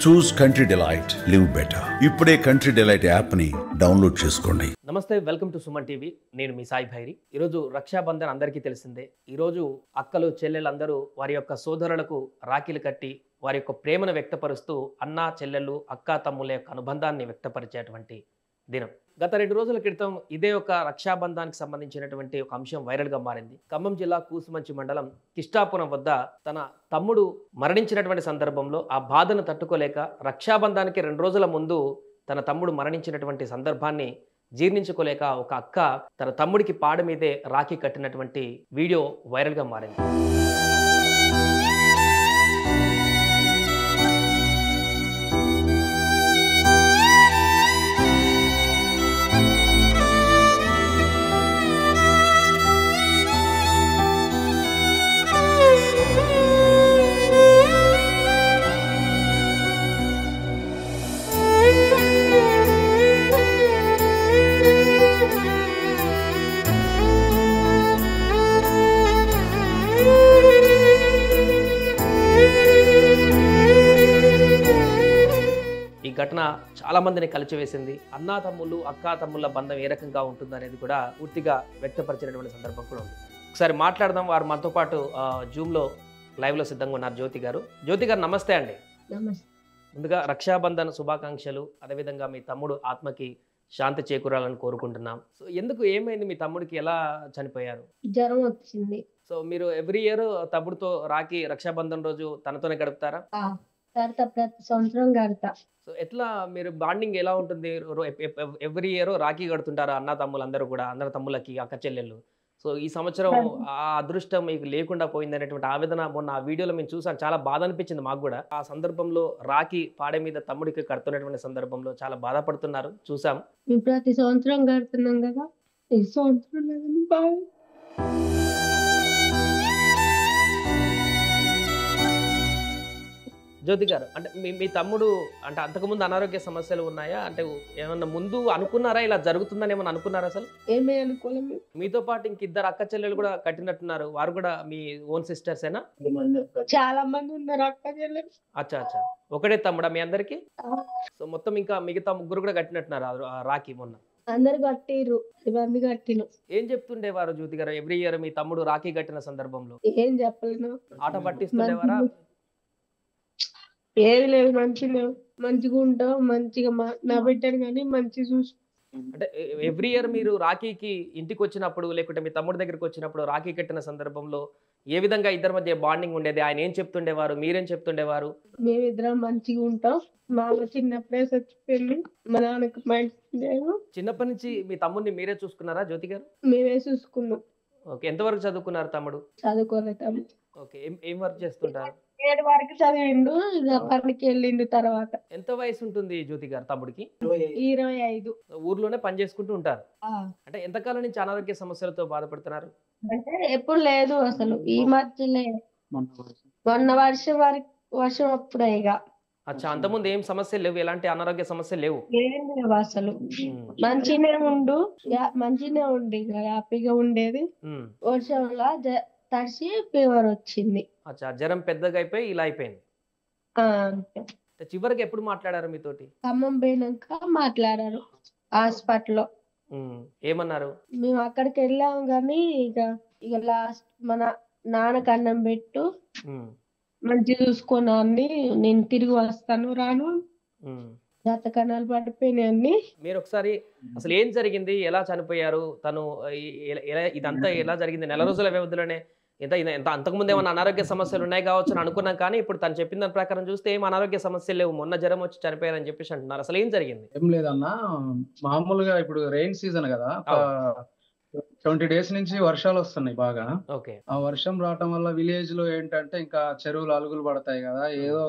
చూస్ country delight live better. ఇప్పుడే country delight app ని download చేసుకోండి. నమస్తే, వెల్కమ్ టు సుమన్ టీవీ. నేను మీ సాయి భైరి. ఈరోజు రక్షాబంధన్ అందరికీ తెలిసిందే. ఈరోజు అక్కలు చెల్లెళ్ళందరూ వారి యొక్క సోదరులకు రాఖీలు కట్టి వారి యొక్క ప్రేమను వ్యక్తపరుస్తూ అన్నా చెల్లెళ్ళు అక్కా తమ్ముల యొక్క అనుబంధాన్ని వ్యక్తపరిచేటువంటి దినం. గత 2 రోజుల క్రితం ఇదే ఒక రక్షాబంధానికి సంబంధించినటువంటి ఒక అంశం వైరల్గా మారింది. ఖమ్మం జిల్లా కూసుమంచి మండలం కిష్టాపురం వద్ద తన తమ్ముడు మరణించినటువంటి సందర్భంలో ఆ బాధను తట్టుకోలేక రక్షాబంధానికి 2 రోజుల ముందు తన తమ్ముడు మరణించినటువంటి సందర్భాన్ని జీర్ణించుకోలేక ఒక అక్క తన తమ్ముడికి పాడ మీదే రాఖీ కట్టినటువంటి వీడియో వైరల్గా మారింది. ఈ ఘటన చాలా మందిని కలిచివేసింది. అన్నా తమ్ముళ్ళు అక్కా తమ్ముళ్ళ బంధం ఏ రకంగా ఉంటుందనేది కూడా పూర్తిగా వ్యక్తపరిచినటువంటి సందర్భం కూడా ఉంది. ఒకసారి మాట్లాడదాం. వారు మనతో పాటు జూమ్లో లైవ్లో సిద్ధంగా ఉన్నారు. జ్యోతి గారు, నమస్తే అండి. ముందుగా రక్షాబంధన్ శుభాకాంక్షలు. అదేవిధంగా మీ తమ్ముడు ఆత్మకి శాంతి చేకూరాలని కోరుకుంటున్నాం. సో ఎందుకు, ఏమైంది? మీ తమ్ముడికి ఎలా చనిపోయారు? జ్వరం వచ్చింది. సో మీరు ఎవ్రీ ఇయర్ తమ్ముడితో రాఖీ రక్షాబంధన్ రోజు తనతోనే గడుపుతారా? ప్రతి సంవత్సరం కడతా. సో ఎట్లా మీరు బాండింగ్ ఎలా ఉంటుంది? ఎవ్రీ ఇయర్ రాఖీ కడుతుంటారు అన్న తమ్ములందరూ కూడా, అందరు తమ్ములకి అక్క చెల్లెళ్ళు. సో ఈ సంవత్సరం ఆ అదృష్టం మీకు లేకుండా పోయింది అనేటువంటి ఆవేదన మొన్న ఆ వీడియోలో మేము చూసాం. చాలా బాధ అనిపించింది మాకు కూడా. ఆ సందర్భంలో రాఖీ పాడే మీద తమ్ముడికి కడుతున్నటువంటి సందర్భంలో చాలా బాధపడుతున్నారు, చూసాం. మేము ప్రతి సంవత్సరం కడుతున్నాం కదా, ఈ సంవత్సరం బాగా. జ్యోతి గారు, అంటే మీ తమ్ముడు అంటే అంతకుముందు అనారోగ్య సమస్యలు ఉన్నాయా? అంటే ఏమన్నా ముందు అనుకున్నారా ఇలా జరుగుతుందని ఏమన్నా అనుకున్నారా? అసలు ఏమీ అనుకోలేము. మీతో పాటు ఇంక 2 అక్క చెల్లెలు కూడా కట్టినట్టున్నారు. వారు కూడా మీ ఓన్ సిస్టర్సేనా? చాలా మంది ఉన్నారు అక్క చెల్లెలు. అచ్చా, ఒకటే తమ్ముడా మీ అందరికి? సో మొత్తం ఇంకా మిగతా 3 కూడా కట్టినట్టున్నారు ఆ రాఖీ మొన్న? అందరు కట్టిరు, ఇవన్నీ కట్టిను. ఏం చెప్తుండేవారు జ్యోతి గారు ఎవ్రీ ఇయర్ మీ తమ్ముడు రాఖీ కట్టిన సందర్భంలో? ఏం చెప్పలేను. ఆట పట్టిస్తుండేవారా? ఏది లేదు, మంచిగా ఉంటావు, మంచిగా నా బిడ్డను కానీ మంచిగా చూసు. అంటే ఎవ్రీ ఇయర్ మీరు రాఖీకి ఇంటికి వచ్చినప్పుడు, లేకుంటే మీ తమ్ముడి దగ్గరికి వచ్చినప్పుడు రాఖీ కట్టిన సందర్భంలో ఏ విధంగా ఇద్దరి మధ్య బాండింగ్ ఉండేది? ఆయన ఏం చెప్తుండేవారు, మీరేం చెప్తుండేవారు? మేమిద్దరం మంచిగా ఉంటాం. మా అమ్మ చిన్నప్పుడే చచ్చిపోయింది, మా నాన్నకి మైండ్. చిన్నప్పటి నుంచి మీ తమ్ముడిని మీరే చూసుకున్నారా జ్యోతి గారు? మేమే చూసుకున్నాం. ఓకే, ఎంతవరకు చదువుకున్నారు తమ్ముడు? చదువుకోలేదు. ఓకే, ఏం వర్క్ చేస్తుంటారు? 7 వరకు చదివిండు, ఇక పనికి వెళ్ళిండు. తర్వాత ఎంత వయసు ఉంటుంది జ్యోతి గారు తమ్ముడికి? 25. ఊర్లోనే పని చేసుకుంటూ ఉంటారు. అంటే ఎంతకాలం నుంచి అనారోగ్య సమస్యలతో బాధపడుతున్నారు? అంటే ఎప్పుడు లేదు అసలు, ఈ మధ్యలో మొన్న వర్షం అప్పుడే. ఇక అచ్చా, అంతకుముందు ఏం సమస్యలు లేవు? ఎలాంటి అనారోగ్య సమస్యలు లేవు? ఏం లేవు అసలు. మంచిగానే ఉండి ఇక హ్యాపీగా ఉండేది. వర్షంలో తడిసి ఫీవర్ వచ్చింది. అచ్చా, జ్వరం పెద్దగా అయిపోయి ఇలా అయిపోయింది. చివరికి ఎప్పుడు మాట్లాడారు మీతోటి? ఖమ్మం పోయినాక మాట్లాడారు హాస్పిటల్లో. ఏమన్నారు? మేము అక్కడికి వెళ్ళాము కానీ ఇక లాస్ట్ మన నాన్నకు అన్నం పెట్టు, మంచిగా చూసుకున్నా అన్ని, నేను తిరిగి వస్తాను రాను, జాతకణాలు పడిపోయినాయి. మీరు ఒకసారి అసలు ఏం జరిగింది, ఎలా చనిపోయారు తను, ఇదంతా ఎలా జరిగింది? 4 రోజుల వ్యవధిలోనే ఇంత అంతకుముందు ఏమైనా అనారోగ్య సమస్యలు ఉన్నాయి కావచ్చు అని అనుకున్నాం, కానీ ఇప్పుడు తను చెప్పిన దాని ప్రకారం చూస్తే ఏం అనారోగ్య సమస్యలు లేవు, మొన్న జ్వరం వచ్చి చనిపోయారని చెప్పేసి అంటున్నారు. అసలు ఏం జరిగింది? ఏం లేదన్నా, మామూలుగా ఇప్పుడు రెయిన్ సీజన్ కదా, 20 డేస్ నుంచి వర్షాలు వస్తున్నాయి బాగా. ఓకే, ఆ వర్షం రావటం వల్ల విలేజ్ లో ఏంటంటే ఇంకా చెరువులు అలుగులు పడతాయి కదా, ఏదో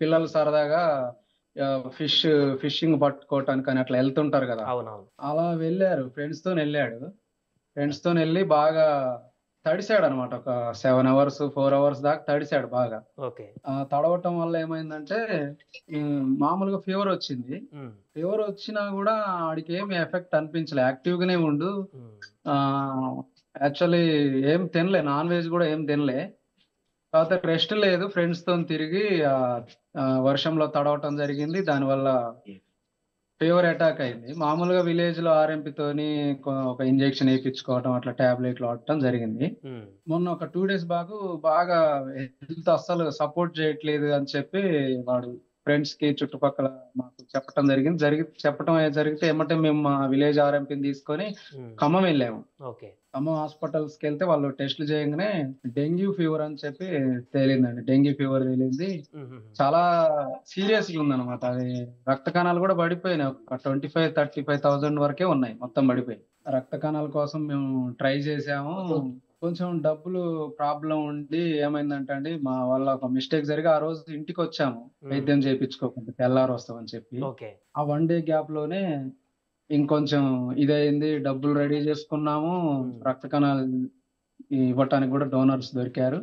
పిల్లలు సరదాగా ఫిషింగ్ పట్టుకోవటానికి అని అట్లా వెళ్తుంటారు కదా. అవునవును, అలా వెళ్ళారు, ఫ్రెండ్స్ తో వెళ్ళి బాగా తడిసాడు అనమాట. ఒక 7 hours 4 hours దాకా తడిసాడు బాగా. తడవటం వల్ల ఏమైందంటే మామూలుగా ఫీవర్ వచ్చింది. ఫీవర్ వచ్చినా కూడా ఆడికి ఏమి ఎఫెక్ట్ అనిపించలే, యాక్టివ్ గానే ఉండు. యాక్చువల్లీ ఏం తినలే, నాన్ వెజ్ కూడా ఏం తినలే. తర్వాత రెస్ట్ లేదు, ఫ్రెండ్స్ తో తిరిగి వర్షంలో తడవటం జరిగింది. దానివల్ల ఫీవర్ అటాక్ అయింది. మామూలుగా విలేజ్ లో ఆర్ఎంపీ తోని ఒక ఇంజెక్షన్ వేయించుకోవటం, అట్లా టాబ్లెట్లు వాడటం జరిగింది. మొన్న ఒక 2 days బాగా హెల్త్ అస్సలు సపోర్ట్ చేయట్లేదు అని చెప్పి వాడు ఫ్రెండ్స్ కి చుట్టుపక్కల మాకు చెప్పడం జరిగితే ఏమంటే మేము మా విలేజ్ ఆర్ఎంపీని తీసుకొని ఖమ్మం వెళ్ళాము. ఖమ్మం హాస్పిటల్స్ కి వెళ్తే వాళ్ళు టెస్ట్లు చేయగానే డెంగ్యూ ఫీవర్ అని చెప్పి తేలిందండి. డెంగ్యూ ఫీవర్ తేలింది. చాలా సీరియస్ గా ఉందన్నమాట. అది రక్త కణాలు కూడా పడిపోయినాయి. 25,000-35,000 వరకే ఉన్నాయి, మొత్తం పడిపోయి. రక్త కణాల కోసం మేము ట్రై చేసాము. కొంచెం డబ్బులు ప్రాబ్లం ఉండి ఏమైందంటే అండి, మా వల్ల ఒక మిస్టేక్ జరిగి ఆ రోజు ఇంటికి వచ్చాము వైద్యం చేయించుకోకుండా, తెల్లారు వస్తామని చెప్పి. ఆ 1 day గ్యాప్ లోనే ఇంకొంచెం ఇదైంది. డబ్బులు రెడీ చేసుకున్నాము. రక్త కణాలు ఇవ్వటానికి కూడా డోనర్స్ దొరికారు.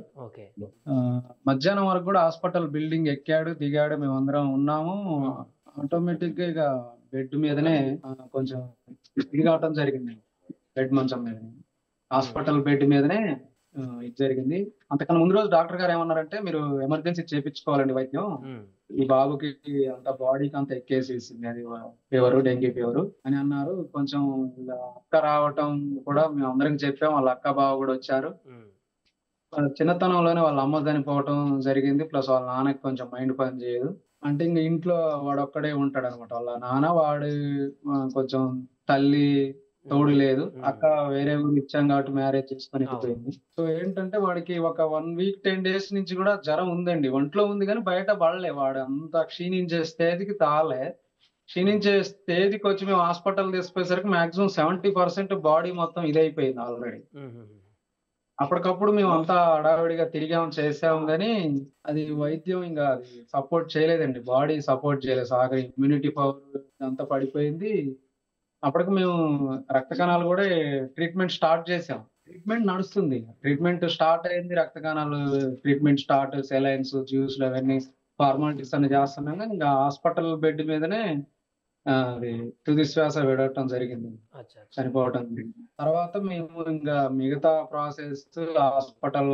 మధ్యాహ్నం వరకు కూడా హాస్పిటల్ బిల్డింగ్ ఎక్కాడు దిగాడు, మేమందరం ఉన్నాము. ఆటోమేటిక్ గా ఇక బెడ్ మీదనే కొంచెం ఇది కావటం జరిగింది. బెడ్ మంచం మీద, హాస్పిటల్ బెడ్ మీదనే ఇది జరిగింది. అంతకన్నా ముందు రోజు డాక్టర్ గారు ఏమన్నారంటే, మీరు ఎమర్జెన్సీ చేయించుకోవాలండి వైద్యం, ఈ బాబుకి అంత బాడీకి అంత ఎక్కేసేసింది, అది ఫీవరు, డెంగ్యూ ఫీవరు అని అన్నారు. కొంచెం అక్క రావటం కూడా మేము అందరికి చెప్పాం. వాళ్ళ అక్క బావ కూడా వచ్చారు. చిన్నతనంలోనే వాళ్ళ అమ్మ చనిపోవటం జరిగింది. ప్లస్ వాళ్ళ నాన్నకి కొంచెం మైండ్ పని చేయదు. అంటే ఇంక ఇంట్లో వాడు ఒక్కడే ఉంటాడు అనమాట. వాళ్ళ నాన్న వాడు కొంచెం తల్లి తోడు లేదు. అక్క వేరే ఊరు ఇచ్చాం కాబట్టి మ్యారేజ్ చేసుకొని వెళ్ళిపోయింది. సో ఏంటంటే వాడికి ఒక 1 week 10 days నుంచి కూడా జ్వరం ఉందండి. ఒంట్లో ఉంది కానీ బయట పడలే. వాడు అంత క్షీణించే స్టేజ్కి తాలే. క్షీణించే స్టేజ్కి వచ్చి మేము హాస్పిటల్ తీసుకుపోయేసరికి మాక్సిమం 70% బాడీ మొత్తం ఇదైపోయింది ఆల్రెడీ. అప్పటికప్పుడు మేము అంతా హడావిడిగా తిరిగాం, చేసాం, కానీ అది వైద్యం ఇంకా అది సపోర్ట్ చేయలేదండి. బాడీ సపోర్ట్ చేయలేదు. సాగర్ ఇమ్యూనిటీ పవర్ అంతా పడిపోయింది. అప్పటికి మేము రక్త కణాలు కూడా ట్రీట్మెంట్ స్టార్ట్ చేసాం. ట్రీట్మెంట్ నడుస్తుంది. ట్రీట్మెంట్ స్టార్ట్ అయింది. రక్త కణాలు ట్రీట్మెంట్ స్టార్ట్, సెలైన్స్, జ్యూస్లు అవన్నీ ఫార్మాలిటీస్ అన్ని చేస్తున్నాం. కానీ ఇంకా హాస్పిటల్ బెడ్ మీదనే అది తుది శ్వాస విడవటం జరిగింది, చనిపోవటం జరిగింది. తర్వాత మేము ఇంకా మిగతా ప్రాసెస్ హాస్పిటల్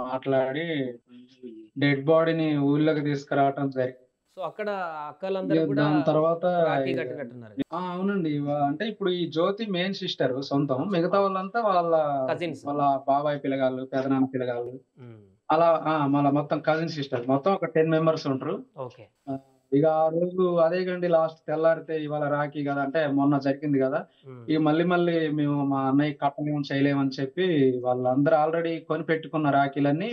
మాట్లాడి డెడ్ బాడీని ఊళ్ళోకి తీసుకురావటం జరిగింది. సో అక్కడ అక్కలందరూ కూడా దాని తర్వాత రాఖీ కట్టినట్టున్నారు. అవునండి. అంటే ఇప్పుడు ఈ జ్యోతి మెయిన్ సిస్టర్ సొంతం, మిగతా వాళ్ళంతా వాళ్ళ కజిన్స్, వాళ్ళ బాబాయ్ పిల్లగాళ్ళు, పెదనాన్న పిల్లగాళ్ళు, అలా మళ్ళీ మొత్తం కజిన్ సిస్టర్, మొత్తం ఒక 10 members ఉంటారు. ఇక ఆ రోజు అదే గండి లాస్ట్ తెల్లారితే ఇవాళ రాఖీ కదా అంటే మొన్న జరిగింది కదా, ఇక మళ్ళీ మేము మా అన్నయ్య కట్టలేము చేయలేమని చెప్పి వాళ్ళందరూ ఆల్రెడీ కొని పెట్టుకున్న రాఖీలన్నీ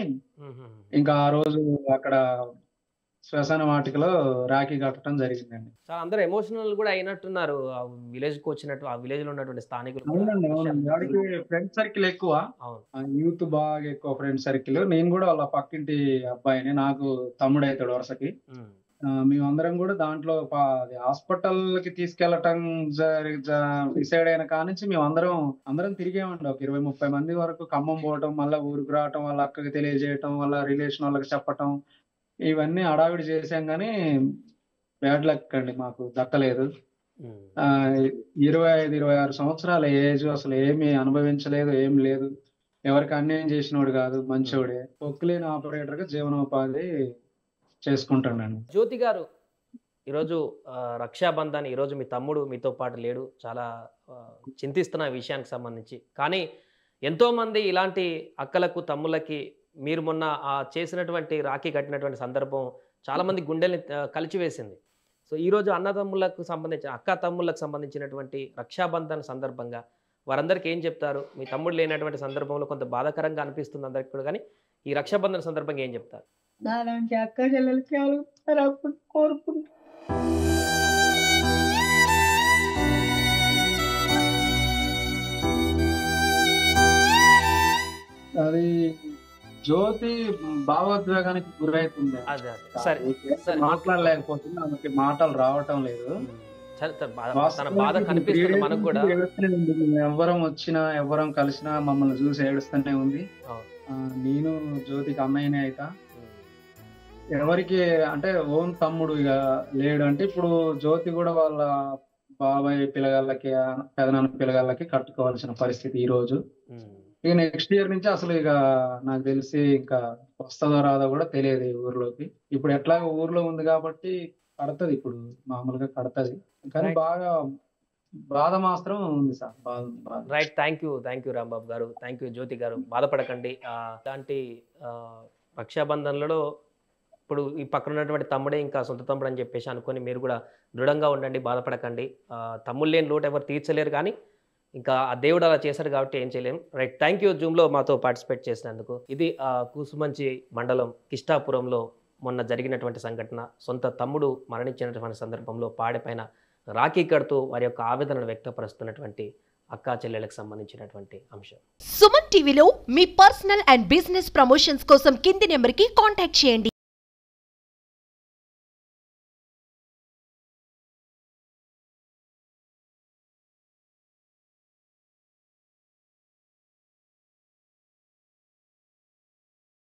ఇంకా ఆ రోజు అక్కడ శ్మశాన వాటికలో రాఖీ కట్టడం జరిగిందండి. చాలా అందరూ ఎమోషనల్ కూడా అయినట్టున్నారు. ఆ విలేజ్ కు వచ్చినట్టు, ఆ విలేజ్ లో ఉన్నటువంటి స్థానికులు. అవునండి. వాడికి ఫ్రెండ్ సర్కిల్ ఎక్కువ, యూత్ బాగా ఎక్కువ ఫ్రెండ్ సర్కిల్. నేను కూడా వాళ్ళ పక్కింటి అబ్బాయిని, నాకు తమ్ముడు అవుతాడు వరుసకి. మేమందరం కూడా దాంట్లో హాస్పిటల్ కి తీసుకెళ్లటం డిసైడ్ అయిన కానించి మేము అందరం తిరిగామండి. ఒక 20-30 మంది వరకు ఖమ్మం పోవటం, మళ్ళీ ఊరికి రావటం, వాళ్ళ అక్కకి తెలియజేయటం, వాళ్ళ రిలేషన్ వాళ్ళకి చెప్పటం, ఇవన్నీ హడావిడి చేసాం. కానీ బ్యాడ్ లక్ అండి, మాకు దక్కలేదు. 25-26 సంవత్సరాల ఏజ్, అసలు ఏమి అనుభవించలేదు, ఏం లేదు. ఎవరికి అన్యాయం చేసినోడు కాదు, మంచోడే. పొక్కులేని ఆపరేటర్ గా జీవనోపాధి చేసుకుంటానండి. జ్యోతి గారు, ఈరోజు రక్షాబంధన్, ఈరోజు మీ తమ్ముడు మీతో పాటు లేడు. చాలా చింతిస్తున్న విషయానికి సంబంధించి. కానీ ఎంతోమంది ఇలాంటి అక్కలకు, తమ్ముళ్ళకి మీరు మొన్న చేసినటువంటి రాఖీ కట్టినటువంటి సందర్భం చాలామంది గుండెల్ని కలిచివేసింది. సో ఈరోజు అన్నదమ్ములకు సంబంధించి, అక్క తమ్ముళ్ళకు సంబంధించినటువంటి రక్షాబంధన్ సందర్భంగా వారందరికీ ఏం చెప్తారు? మీ తమ్ముడు లేనటువంటి సందర్భంలో కొంత బాధాకరంగా అనిపిస్తుంది అందరికి కూడా, కానీ ఈ రక్షాబంధన్ సందర్భంగా ఏం చెప్తారు? నాలాంటి అక్క చెల్లెలకి కోరుకుంటా. అది జ్యోతి భావోద్వేగానికి గురైతుంది. మాట్లాడలేకపోతుంది, ఆమెకి మాటలు రావటం లేదు. ఎవరం వచ్చినా ఎవరం కలిసినా మమ్మల్ని చూసి ఏడుస్తూనే ఉంది. నేను జ్యోతికి అన్నయ్యనే అయితా. ఎవరికి అంటే ఓన్ తమ్ముడు ఇక లేడు. అంటే ఇప్పుడు జ్యోతి కూడా వాళ్ళ బాబాయ్ పిల్లగాళ్ళకి, పెదనాన్న పిల్లగాళ్ళకి కట్టుకోవాల్సిన పరిస్థితి ఈ రోజు. ఇక నెక్స్ట్ ఇయర్ నుంచి అసలు ఇక నాకు తెలిసి ఇంకా వస్తుందో రాదో కూడా తెలియదు ఈ ఊర్లోకి. ఇప్పుడు ఎట్లాగో ఊర్లో ఉంది కాబట్టి కడతది, ఇప్పుడు మామూలుగా కడతది. కానీ రైట్ బాగా బాధ మాత్రం ఉంది సార్, బాధ బాధ. రైట్ థ్యాంక్ యూ రాంబాబు గారు, థ్యాంక్ యూ జ్యోతి గారు. బాధపడకండి. ఇలాంటి ఆ, రక్షాబంధన్లలో ఇప్పుడు ఈ పక్కన ఉన్నటువంటి తమ్ముడే ఇంకా సొంత తమ్ముడు అని చెప్పేసి అనుకొని మీరు కూడా దృఢంగా ఉండండి, బాధపడకండి. తమ్ముళ్ళు లేని లోటు ఎవరు తీర్చలేరు, కానీ ఇంకా ఆ దేవుడు అలా చేశాడు కాబట్టి ఏం చేయలేం. రైట్ థ్యాంక్ యూ జూమ్లో మాతో పార్టిసిపేట్ చేసినందుకు. ఇది కూసుమంచి మండలం కిష్టాపురంలో మొన్న జరిగినటువంటి సంఘటన. సొంత తమ్ముడు మరణించినటువంటి సందర్భంలో పాడెపైన రాఖీ కడుతూ వారి యొక్క ఆవేదనను వ్యక్తపరుస్తున్నటువంటి అక్కా చెల్లెలకు సంబంధించినటువంటి అంశం. సుమన్ టీవీలో మీ పర్సనల్ అండ్ బిజినెస్ ప్రమోషన్స్ కోసం కింది నెంబర్కి కాంటాక్ట్ చేయండి.